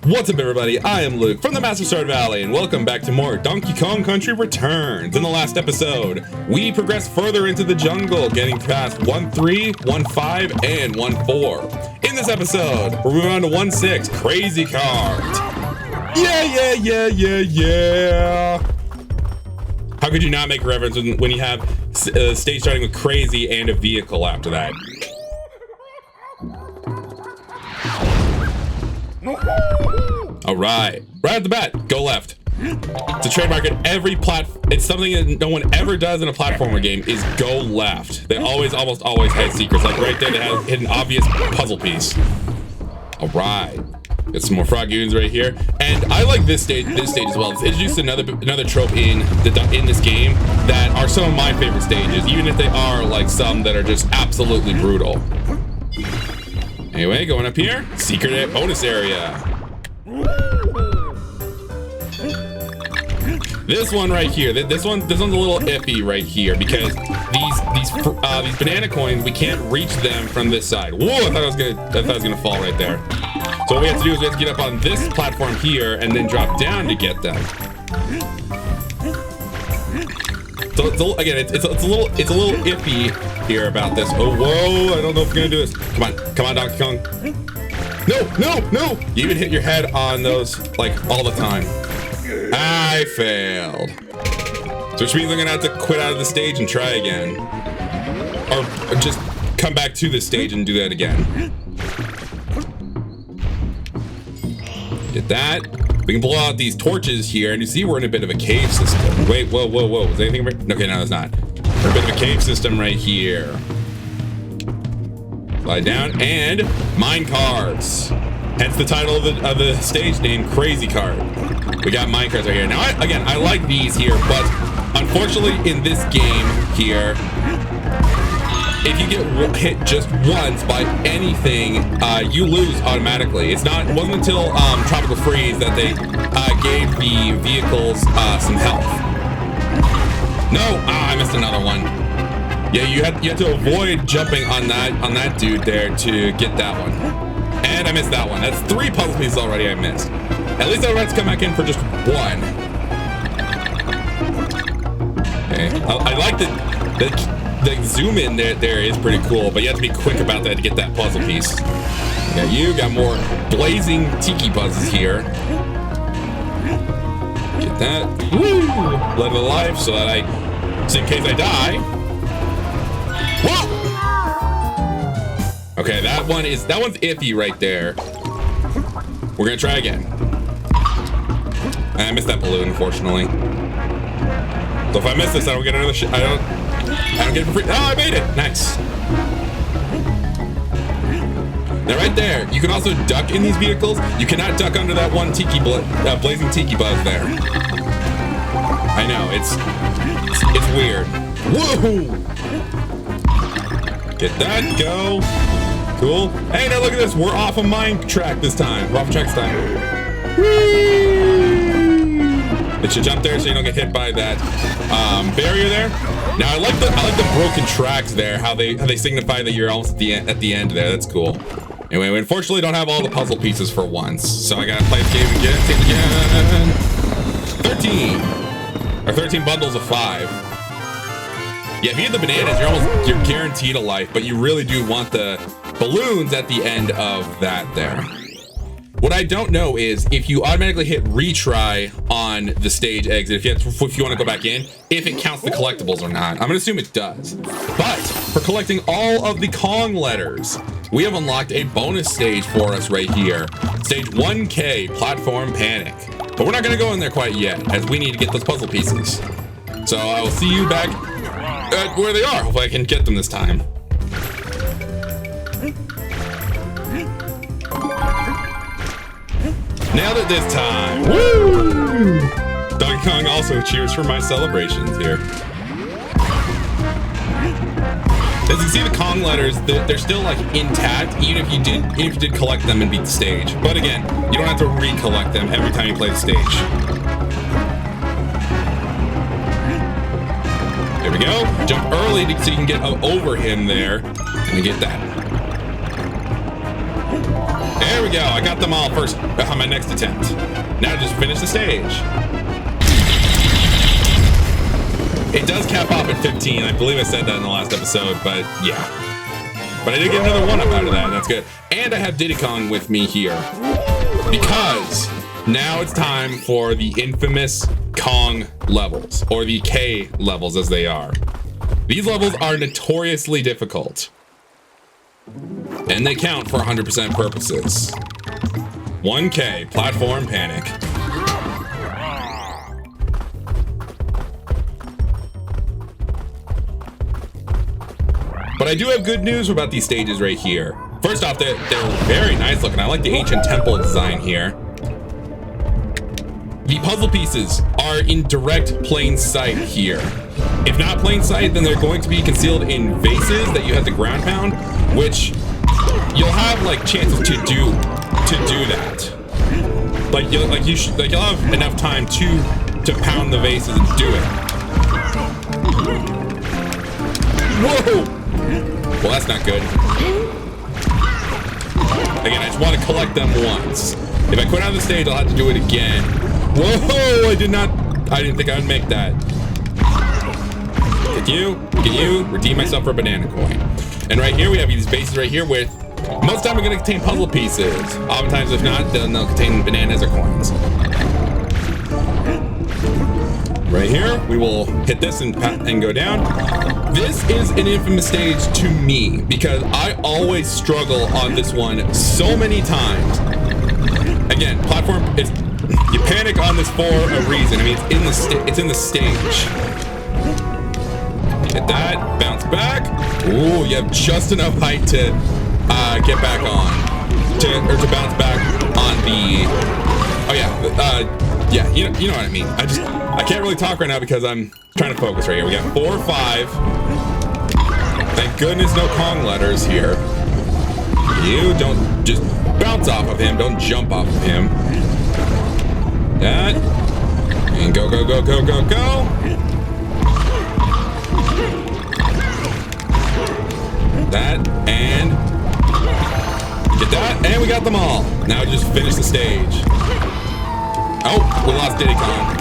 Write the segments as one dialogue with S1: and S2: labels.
S1: What's up, everybody? I am Luke from the Master Sword Valley, and welcome back to more Donkey Kong Country Returns. In the last episode, we progressed further into the jungle, getting past 1-3, 1-5, and 1-4. In this episode, we're moving on to 1-6, Crazy Cart. Yeah. How could you not make a reference when you have a stage starting with crazy and a vehicle after that? All right at the bat, go left. It's a trademark at every it's something that no one ever does in a platformer game is go left. They almost always hide secrets. Like right there, they have hidden obvious puzzle piece. All right, got some more Frogoons right here, and I like this stage as well. It's introduced another trope in this game that are some of my favorite stages, even if they are like some that are just absolutely brutal. Anyway, going up here, secret bonus area. This one right here, this one's a little iffy right here because these banana coins, we can't reach them from this side. Whoa! I thought it was gonna fall right there. So what we have to do is we have to get up on this platform here and then drop down to get them. So it's a little iffy here about this. Oh, whoa! I don't know if we're gonna do this. Come on, Donkey Kong. No! You even hit your head on those like all the time. I failed. So which means I'm gonna have to quit out of the stage and try again. Or just come back to the stage and do that again. Did that. We can blow out these torches here, and you see we're in a bit of a cave system. Wait, whoa. Was anything right? Okay, no, it's not. We're in a bit of a cave system right here. Slide down, and mine carts. Hence the title of the stage name, Crazy Cart. We got mine carts right here. Now, I like these here, but unfortunately in this game here, if you get hit just once by anything, you lose automatically. It wasn't until Tropical Freeze that they gave the vehicles some health. No, I missed another one. Yeah, you had to avoid jumping on that dude there to get that one. And I missed that one. That's 3 puzzle pieces already I missed. At least I don't have to come back in for just one. Okay, I like the zoom in there is pretty cool, but you have to be quick about that to get that puzzle piece. You got more blazing tiki buzzes here. Get that. Woo! Let it alive so in case I die. Whoa! Okay, that one's iffy right there. We're gonna try again. I missed that balloon, unfortunately. So if I miss this, I don't get another I don't get it for free. Oh, I made it! Nice. Now right there, you can also duck in these vehicles. You cannot duck under that one blazing tiki buzz there. I know, it's weird. Whoa! Get that, go. Cool. Hey, now look at this. We're off a mine track this time. We're off track this time. Whee! It should jump there so you don't get hit by that barrier there. Now I like the broken tracks there. How they signify that you're almost at the end there. That's cool. Anyway, we unfortunately don't have all the puzzle pieces for once, so I gotta play the game again. 13 bundles of 5. Yeah, if you get the bananas, you're guaranteed a life, but you really do want the balloons at the end of that there. What I don't know is if you automatically hit retry on the stage exit, if you want to go back in, if it counts the collectibles or not. I'm gonna assume it does. But for collecting all of the Kong letters, we have unlocked a bonus stage for us right here. Stage 1K, Platform Panic. But we're not gonna go in there quite yet, as we need to get those puzzle pieces. So I will see you back at where they are. Hopefully I can get them this time. Nailed it this time. Woo! Donkey Kong also cheers for my celebrations here. As you can see, the Kong letters, they're still like intact, even if you did collect them and beat the stage. But again, you don't have to recollect them every time you play the stage. There we go. Jump early so you can get over him there and get that. There we go. I got them all first on my next attempt. Now just finish the stage. It does cap off at 15. I believe I said that in the last episode, but yeah. But I did get another 1-up out of that, and that's good. And I have Diddy Kong with me here because now it's time for the infamous Kong levels, or the K levels as they are. These levels are notoriously difficult, and they count for 100% purposes. 1K, platform panic. But I do have good news about these stages right here. First off, they're very nice looking. I like the ancient temple design here. The puzzle pieces are in direct plain sight here. If not plain sight, then they're going to be concealed in vases that you have to ground pound, which you'll have like chances to do that. You'll have enough time to pound the vases and do it. Whoa! Well, that's not good. Again, I just want to collect them once. If I quit on the stage, I'll have to do it again. Whoa! I didn't think I would make that. Get you, redeem myself for a banana coin. And right here, we have these bases right here with, most of the time they're going to contain puzzle pieces. Oftentimes, if not, then they'll contain bananas or coins. Right here, we will hit this and go down. This is an infamous stage to me because I always struggle on this one so many times. Again, platform is, you panic on this for a reason. I mean, it's in the stage. Hit that, bounce back. Ooh, you have just enough height to get back on, to bounce back on the. Oh yeah, yeah. You know what I mean. I can't really talk right now because I'm trying to focus right here. We got 4 or 5. Thank goodness no Kong letters here. You don't just bounce off of him. Don't jump off of him. That. And go, go, go, go, go, go. That. And get that. And we got them all. Now just finish the stage. Oh, we lost Diddy Kong.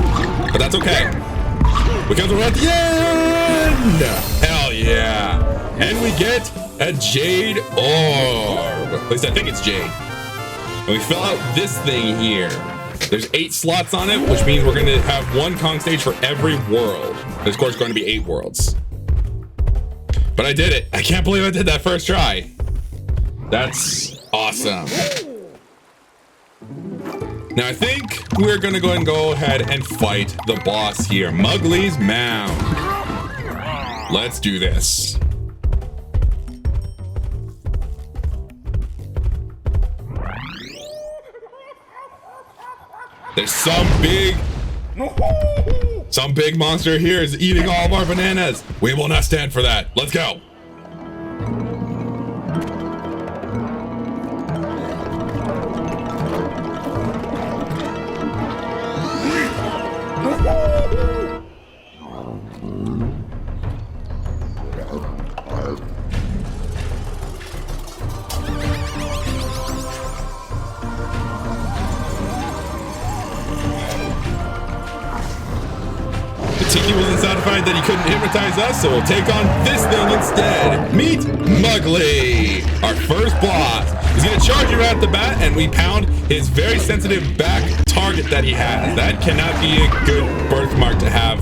S1: But that's okay. Because we're at the end. Hell yeah. And we get a jade orb. At least I think it's jade. And we fill out this thing here. There's 8 slots on it, which means we're going to have 1 Kong stage for every world. There's, of course, going to be 8 worlds. But I did it. I can't believe I did that first try. That's awesome. Now, I think we're going to go ahead and fight the boss here. Mowgli's Mound. Let's do this. There's some big monster here is eating all of our bananas. We will not stand for that. Let's go. Tiki wasn't satisfied that he couldn't hypnotize us, so we'll take on this thing instead. Meet Mowgli, our first boss. He's gonna charge you right at the bat, and we pound his very sensitive back target that he has. That cannot be a good birthmark to have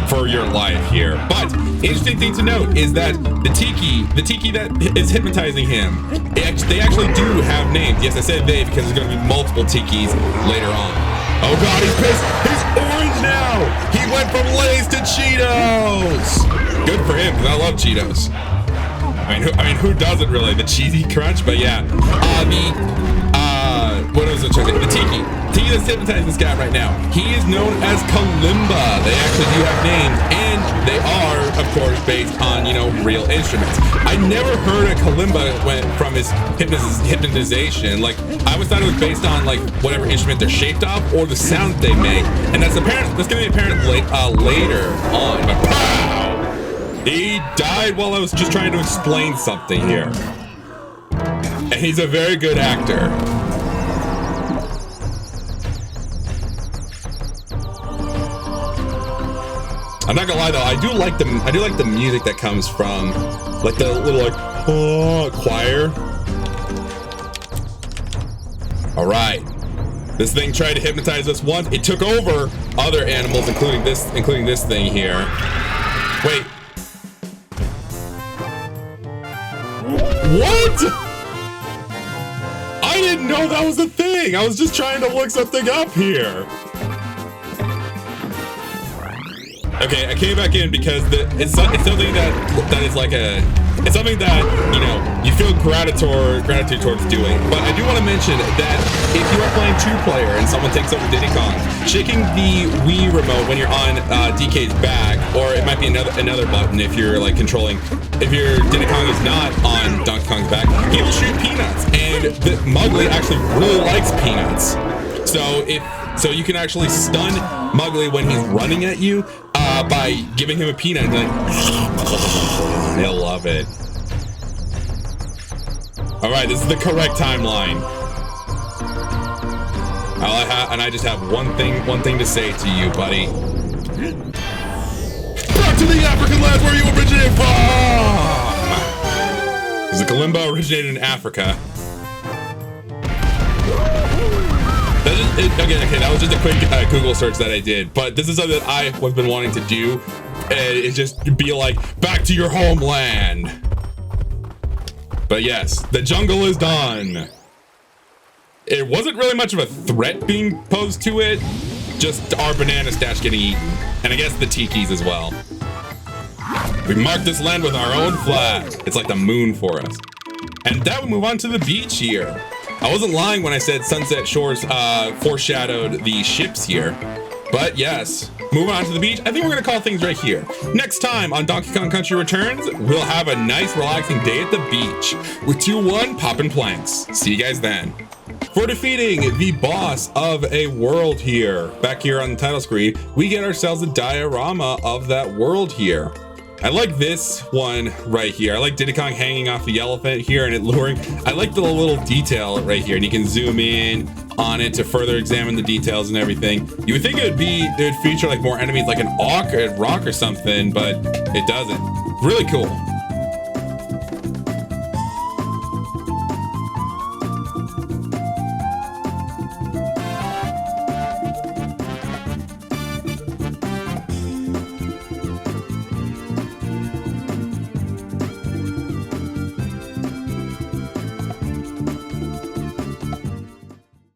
S1: for your life here. But interesting thing to note is that the Tiki that is hypnotizing him, they actually do have names. Yes, I said they because there's gonna be multiple Tikis later on. Oh God, he's pissed. He's orange now. He went from Lay's to Cheetos. Good for him, because I love Cheetos. I mean, who doesn't really? The cheesy crunch, but yeah. What was it? The Tiki that's hypnotizing this guy right now. He is known as Kalimba. They actually do have names, and they are, of course, based on, real instruments. I never heard a Kalimba went from his hypnotization. Like, I always thought it was based on, like, whatever instrument they're shaped of or the sound they make. And that's going to be apparent later on. But pow! He died while I was just trying to explain something here. And he's a very good actor. I'm not gonna lie though, I do like the music that comes from like the little like choir. All right, this thing tried to hypnotize us once. It took over other animals, including this thing here. Wait, what? I didn't know that was a thing. I was just trying to look something up here. Okay, I came back in because it's something that is like it's something that, you know, you feel gratitude towards doing. But I do want to mention that if you are playing 2-player and someone takes over Diddy Kong, shaking the Wii remote when you're on DK's back, or it might be another button if you're like controlling. If your Diddy Kong is not on Donkey Kong's back, he will shoot peanuts, and Mowgli actually really likes peanuts. So you can actually stun Mowgli when he's running at you by giving him a peanut and like, he'll love it. All right, this is the correct timeline. I just have one thing to say to you, buddy. Back to the African lands where you originated from! Because the Kalimba originated in Africa. Okay, that was just a quick Google search that I did, but this is something that I have been wanting to do. It's just be like, back to your homeland. But yes, the jungle is done. It wasn't really much of a threat being posed to it, just our banana stash getting eaten, and I guess the Tikis as well. We marked this land with our own flag. It's like the moon for us. And that would move on to the beach here. I wasn't lying when I said Sunset Shores foreshadowed the ships here. But yes, moving on to the beach, I think we're gonna call things right here. Next time on Donkey Kong Country Returns, we'll have a nice relaxing day at the beach with 2-1 popping planks. See you guys then. For defeating the boss of a world here, back here on the title screen, we get ourselves a diorama of that world here. I like this one right here. I like Diddy Kong hanging off the elephant here and it luring. I like the little detail right here, and you can zoom in on it to further examine the details and everything. You would think it would feature like more enemies, like an auk or a rock or something, but it doesn't. Really cool.